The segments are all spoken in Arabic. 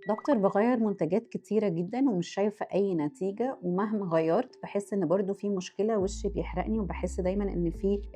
دكتور باغيّر منتجات كتيرة جدًا ومش شايفة أي نتيجة، ومهما غيّرت باحس إن برضه في مشكلة، وشّي بيحرقني وباحس دايمًا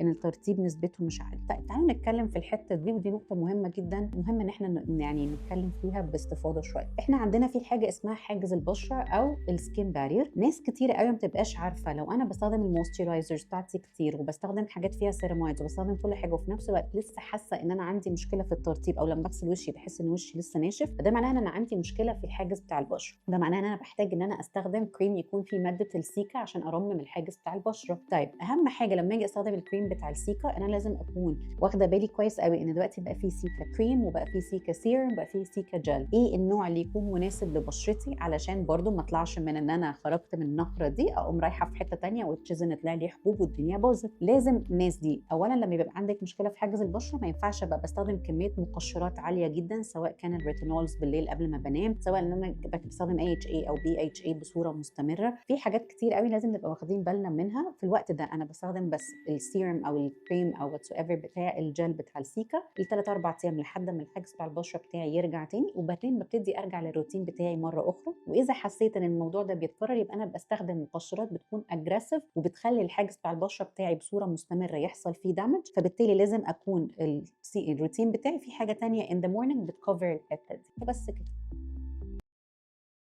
إن الترطيب نسبته مش عالية. طيب تعالوا نتكلم في الحتة دي، ودي نقطة مهمة جدًا، مهم إن إحنا يعني نتكلم فيها باستفاضة شوية. إحنا عندنا في حاجة اسمها حاجز البشرة أو الskin barrier. ناس كتيرة أوي ما بتبقاش عارفة لو أنا باستخدم الmoisturizers بتاعتي كتير وباستخدم حاجات فيها ceramides وباستخدم كل حاجة، وفي نفس الوقت لسه حاسة إن أنا عندي مشكلة في الترطيب، أو لمّا باغسل وشّي باحس إن وشّي لسه ناشف، فده معناه إن أنا عندي مشكلة في الحاجز بتاع البشرة. ده معناه إن أنا باحتاج إن أنا أستخدم كريم يكون فيه مادة السيكا عشان أرمم الحاجز بتاع البشرة. طيب أهم حاجة لمّا آجي أستخدم الكريم بتاع السيكا، أنا لازم أكون واخدة بالي كويس أوي إن دلوقتي بقى في سيكا كريم، وبقى في سيكا سيرم، وبقى في سيكا جل. إيه النوع اللي يكون مناسب لبشرتي، علشان برضه ما أطلعش من إن أنا خرجت من النقرة دي أقوم رايحة في حتة تانية وتشيز إن طلع لي حبوب والدنيا باظت. لازم الناس دي أولًا لمّا يبقى عندِك مشكلة في حاجز البشرة ما ينفعش أبقى باستخدم كمية مقشرات عالية جدًا، سواء كان الريتينولز بالليل قبل ما بانام، سواء إن أنا باستخدم AHA أو BHA بصورة مستمرة. في حاجات كتير أوي لازم نبقى واخدين بالنا منها. في الوقت ده أنا باستخدم بس السيرم أو الكريم أو whatsoever بتاع الجل بتاع السيكا ل3، 4 أيام لحد ما الحاجز بتاع البشرة بتاعي يرجع تاني، وبعدين بابتدي أرجع للروتين بتاعي مرة أخرى. وإذا حسيت إن الموضوع ده بيتكرر يبقى أنا باستخدم مقشرات بتكون aggressive وبتخلي الحاجز بتاع البشرة بتاعي بصورة مستمرة يحصل فيه damage، فبالتالي لازم أكون الروتين بتاعي في حاجة تانية in the morning بتcover الحتة دي. وبس كده.